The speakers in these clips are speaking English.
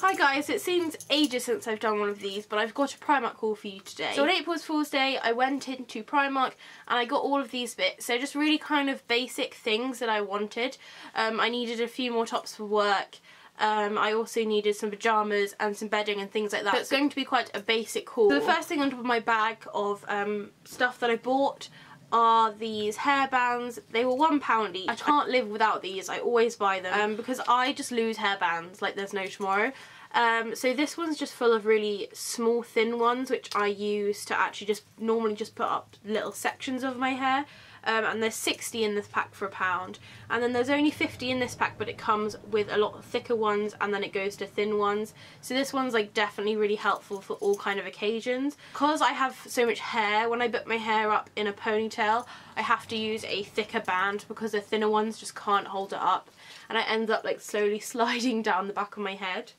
Hi guys, it seems ages since I've done one of these, but I've got a Primark haul for you today. So on April Fool's Day, I went into Primark and I got all of these bits. So just really kind of basic things that I wanted. I needed a few more tops for work. I also needed some pyjamas and some bedding and things like that. So it's going to be quite a basic haul. So the first thing on top of my bag of stuff that I bought are these hairbands. They were £1 each. I can't live without these. I always buy them because I just lose hairbands like there's no tomorrow. So this one's just full of really small thin ones which I use to actually just normally just put up little sections of my hair. And there's 60 in this pack for £1, and then there's only 50 in this pack, but it comes with a lot thicker ones and then it goes to thin ones. So this one's like definitely really helpful for all kind of occasions. Because I have so much hair, when I put my hair up in a ponytail I have to use a thicker band because the thinner ones just can't hold it up, and I end up like slowly sliding down the back of my head.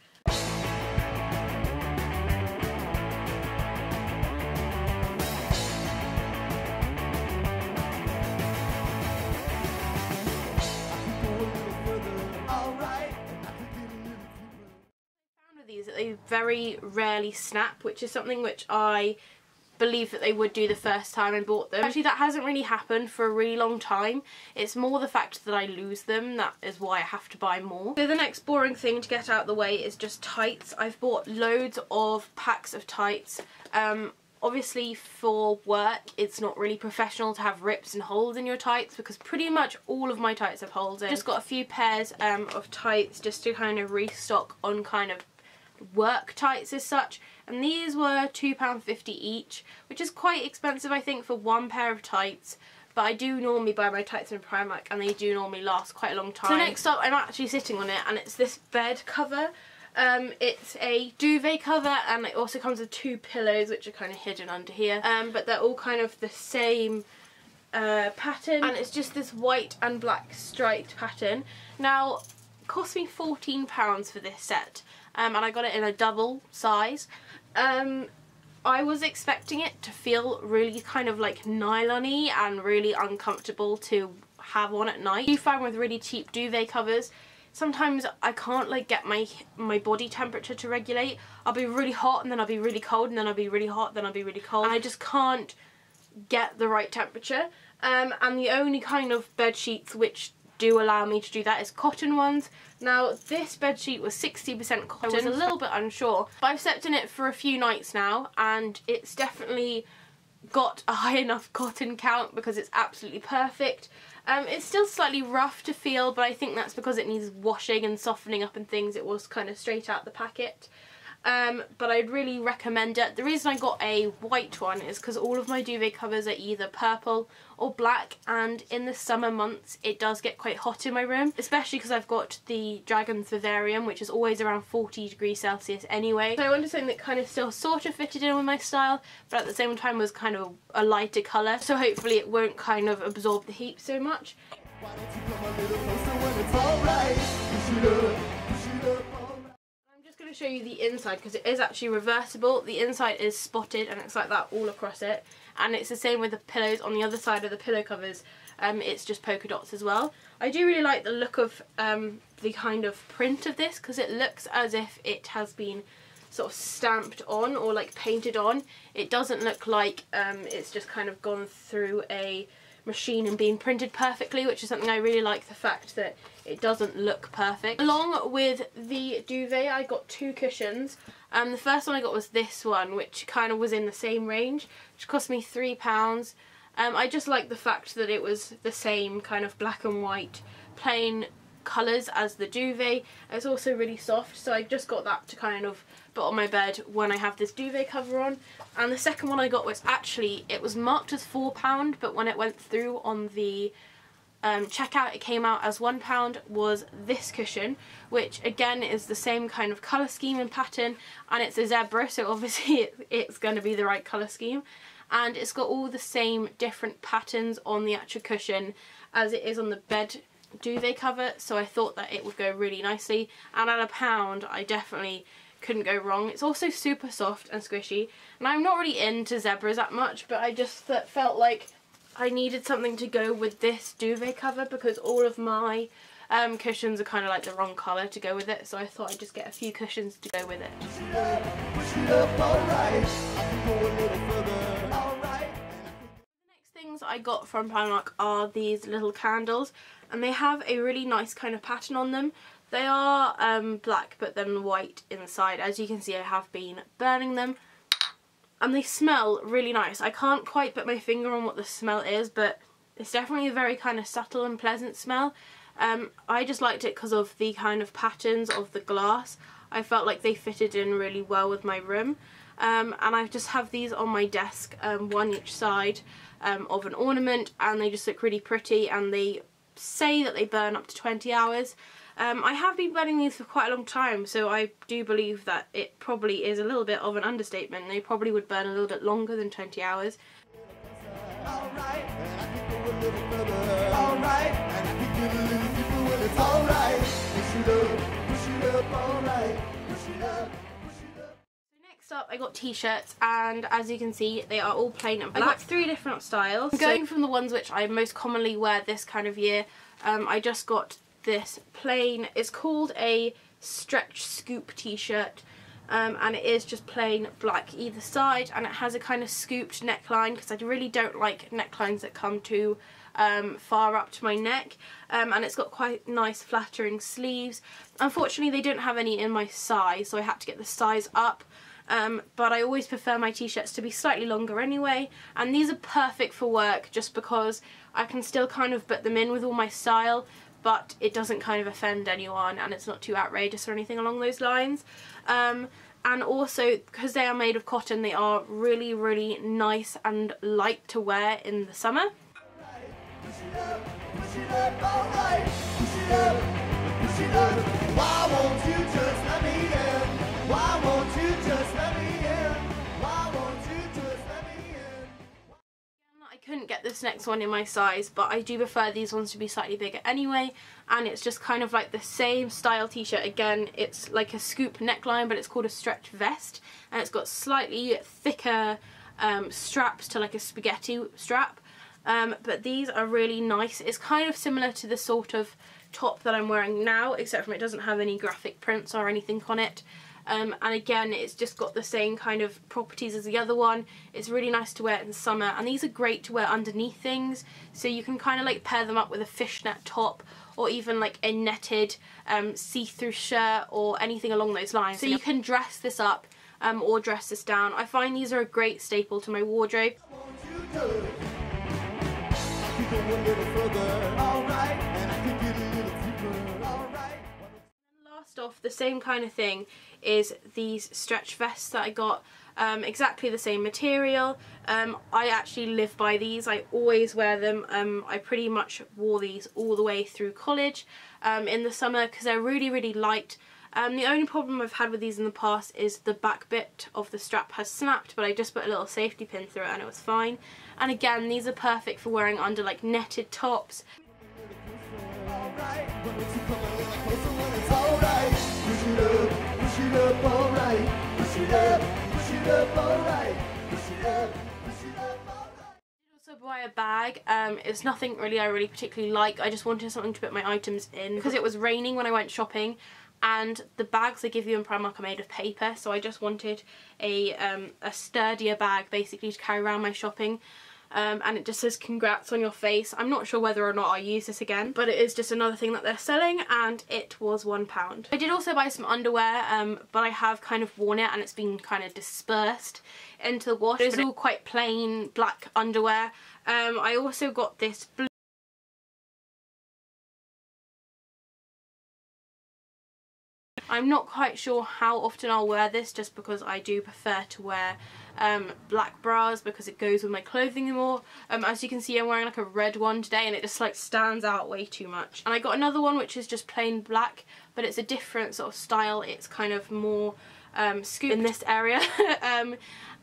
These that they very rarely snap, which is something which I believe that they would do the first time I bought them. Actually, that hasn't really happened for a really long time. It's more the fact that I lose them that is why I have to buy more. So the next boring thing to get out of the way is just tights. I've bought loads of packs of tights. Obviously for work it's not really professional to have rips and holes in your tights because pretty much all of my tights have holes in. Just got a few pairs of tights just to kind of restock on kind of work tights as such, and these were £2.50 each, which is quite expensive I think for one pair of tights, but I do normally buy my tights in Primark and they do normally last quite a long time. So next up I'm actually sitting on it, and it's this bed cover. It's a duvet cover and it also comes with 2 pillows which are kind of hidden under here, but they're all kind of the same pattern, and it's just this white and black striped pattern. Now it cost me £14 for this set. And I got it in a double size. I was expecting it to feel really kind of like nylon-y and really uncomfortable to have on at night. You find with really cheap duvet covers, sometimes I can't like get my body temperature to regulate. I'll be really hot and then I'll be really cold and then I'll be really hot, then I'll be really cold. And I just can't get the right temperature. And the only kind of bed sheets which do allow me to do that is cotton ones. Now this bedsheet was 60% cotton. I was a little bit unsure, but I've slept in it for a few nights now and it's definitely got a high enough cotton count because it's absolutely perfect. It's still slightly rough to feel, but I think that's because it needs washing and softening up and things. It was kind of straight out the packet. But I'd really recommend it. The reason I got a white one is because all of my duvet covers are either purple or black, and in the summer months it does get quite hot in my room, especially because I've got the Dragon's Vivarium, which is always around 40 degrees Celsius anyway. So I wanted something that kind of still sort of fitted in with my style, but at the same time was kind of a lighter colour, so hopefully it won't kind of absorb the heat so much. Why don't you come a little closer when it's alright? Push it up, push it up. I'm going to show you the inside because it is actually reversible. The inside is spotted and it's like that all across it, and it's the same with the pillows on the other side of the pillow covers. It's just polka dots as well. I do really like the look of the kind of print of this because it looks as if it has been sort of stamped on or like painted on. It doesn't look like it's just kind of gone through a machine and being printed perfectly, which is something I really like, the fact that it doesn't look perfect. Along with the duvet I got 2 cushions. The first one I got was this one, which kind of was in the same range, which cost me £3. I just like the fact that it was the same kind of black and white plain colours as the duvet. It's also really soft, so I just got that to kind of put on my bed when I have this duvet cover on. And the second one I got was actually, it was marked as £4, but when it went through on the checkout it came out as £1, was this cushion, which again is the same kind of colour scheme and pattern, and it's a zebra, so obviously it's going to be the right colour scheme, and it's got all the same different patterns on the actual cushion as it is on the bed duvet cover, so I thought that it would go really nicely, and at £1 I definitely couldn't go wrong. It's also super soft and squishy, and I'm not really into zebras that much, but I just felt like I needed something to go with this duvet cover because all of my Cushions are kind of like the wrong colour to go with it, so I thought I'd just get a few cushions to go with it. The next things I got from Primark are these little candles, and they have a really nice kind of pattern on them. They are black but then white inside. As you can see, I have been burning them, and they smell really nice. I can't quite put my finger on what the smell is, but it's definitely a very kind of subtle and pleasant smell. I just liked it because of the kind of patterns of the glass. I felt like they fitted in really well with my room. And I just have these on my desk, one each side of an ornament, and they just look really pretty, and they say that they burn up to 20 hours. I have been burning these for quite a long time, so I do believe that it probably is a little bit of an understatement. They probably would burn a little bit longer than 20 hours. Next up, I got t-shirts, and as you can see, they are all plain and black. I got 3 different styles. Going from the ones which I most commonly wear this kind of year, I just got this plain, it's called a stretch scoop t-shirt, and it is just plain black either side, and it has a kind of scooped neckline because I really don't like necklines that come too far up to my neck, and it's got quite nice flattering sleeves. Unfortunately, they didn't have any in my size, so I had to get the size up. But I always prefer my t-shirts to be slightly longer anyway, and these are perfect for work just because I can still kind of put them in with all my style, but it doesn't kind of offend anyone, and it's not too outrageous or anything along those lines. And also, because they are made of cotton, they are really, really nice and light to wear in the summer. Why won't you just let me in? Why won't you just let me in? Why won't you just let me in? I couldn't get this next one in my size, but I do prefer these ones to be slightly bigger anyway, and it's just kind of like the same style t-shirt. Again, it's like a scoop neckline, but it's called a stretch vest, and it's got slightly thicker straps to like a spaghetti strap, but these are really nice. It's kind of similar to the sort of top that I'm wearing now, except for it doesn't have any graphic prints or anything on it. And again, it's just got the same kind of properties as the other one. It's really nice to wear in summer, and these are great to wear underneath things, so you can kind of like pair them up with a fishnet top, or even like a netted see-through shirt or anything along those lines. So you can dress this up or dress this down. I find these are a great staple to my wardrobe. Last off, the same kind of thing is these stretch vests that I got, exactly the same material. I actually live by these. I always wear them. I pretty much wore these all the way through college in the summer because they're really, really light. The only problem I've had with these in the past is the back bit of the strap has snapped, but I just put a little safety pin through it and it was fine. And again, these are perfect for wearing under like netted tops. Also buy a bag. It's nothing really I really particularly like. I just wanted something to put my items in because it was raining when I went shopping, and the bags they give you in Primark are made of paper, so I just wanted a sturdier bag basically to carry around my shopping. And it just says congrats on your face. I'm not sure whether or not I'll use this again, but it is just another thing that they're selling, and it was £1. I did also buy some underwear, but I have kind of worn it and it's been kind of dispersed into the wash. It's all quite plain black underwear. I also got this blue. I'm not quite sure how often I'll wear this, just because I do prefer to wear black bras because it goes with my clothing more. As you can see, I'm wearing like a red one today and it just like stands out way too much. And I got another one which is just plain black, but it's a different sort of style. It's kind of more scooped in this area.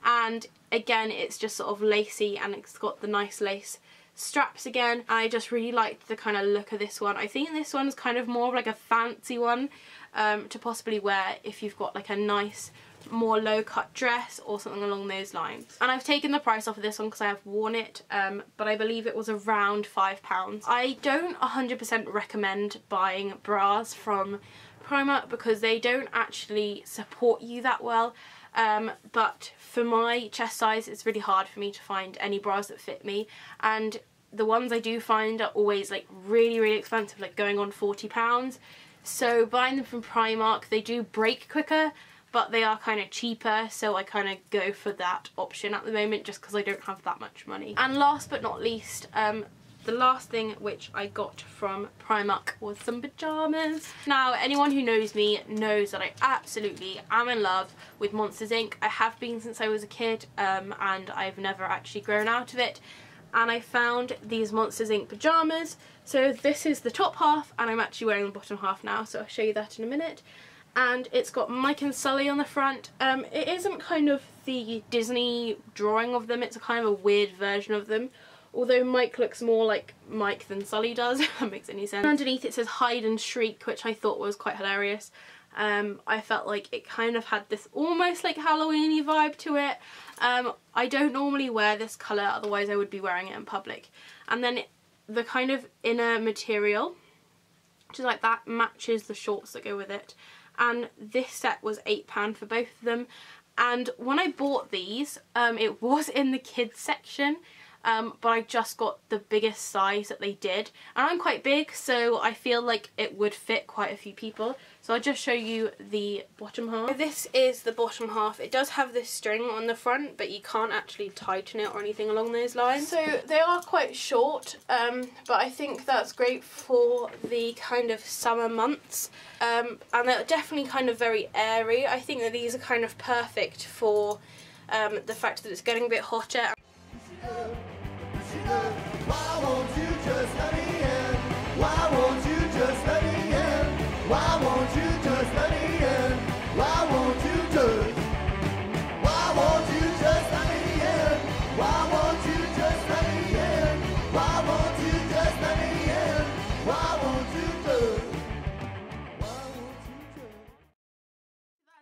And again, it's just sort of lacy, and it's got the nice lace straps again. I just really liked the kind of look of this one. I think this one's kind of more of like a fancy one to possibly wear if you've got like a nice more low cut dress or something along those lines. And I've taken the price off of this one because I have worn it, but I believe it was around £5. I don't 100% recommend buying bras from Primark because they don't actually support you that well, but for my chest size it's really hard for me to find any bras that fit me, and the ones I do find are always like really expensive, like going on £40. So buying them from Primark, they do break quicker, but they are kind of cheaper, so I kind of go for that option at the moment just because I don't have that much money. And last but not least, the last thing which I got from Primark was some pyjamas. Now, anyone who knows me knows that I absolutely am in love with Monsters Inc. I have been since I was a kid, and I've never actually grown out of it. And I found these Monsters Inc. pyjamas. So this is the top half, and I'm actually wearing the bottom half now, so I'll show you that in a minute. And it's got Mike and Sully on the front. It isn't kind of the Disney drawing of them, it's a kind of a weird version of them. Although Mike looks more like Mike than Sully does, if that makes any sense. And underneath it says Hide and Shriek, which I thought was quite hilarious. I felt like it kind of had this almost like Halloween-y vibe to it. I don't normally wear this colour, otherwise I would be wearing it in public. And then the kind of inner material, which is like that, matches the shorts that go with it. And this set was £8 for both of them. And when I bought these, it was in the kids section. But I just got the biggest size that they did, and I'm quite big, so I feel like it would fit quite a few people. So I'll just show you the bottom half. So this is the bottom half. It does have this string on the front, but you can't actually tighten it or anything along those lines. So they are quite short, but I think that's great for the kind of summer months, and they're definitely kind of very airy. I think that these are kind of perfect for the fact that it's getting a bit hotter. Why won't you just let me in? Why won't you just let me in? Why won't you just let me in? Why won't you just? Why won't you just let me in? Why won't you just let me in? Why won't you just let me in? Why won't you just? Why won't you just?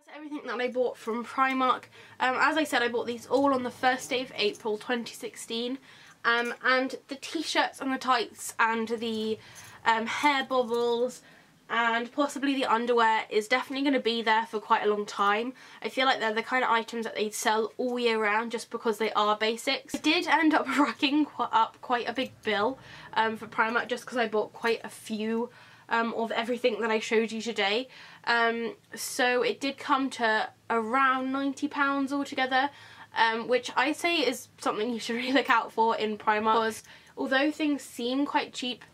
That's everything that I bought from Primark. As I said, I bought these all on the 1st day of April 2016. And the t-shirts and the tights and the hair bobbles and possibly the underwear is definitely going to be there for quite a long time. I feel like they're the kind of items that they sell all year round just because they are basics. I did end up racking up quite a big bill for Primark just because I bought quite a few of everything that I showed you today. So it did come to around £90 altogether. Which I say is something you should really look out for in Primark, because although things seem quite cheap,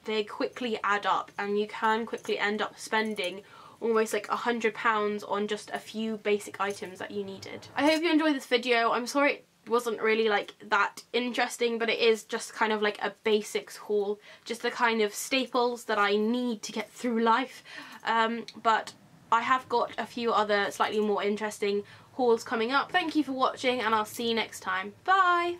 they quickly add up and you can quickly end up spending almost like £100 on just a few basic items that you needed. I hope you enjoyed this video. I'm sorry it wasn't really like that interesting, but it is just kind of like a basics haul, just the kind of staples that I need to get through life. But I have got a few other slightly more interesting hauls coming up. Thank you for watching, and I'll see you next time. Bye!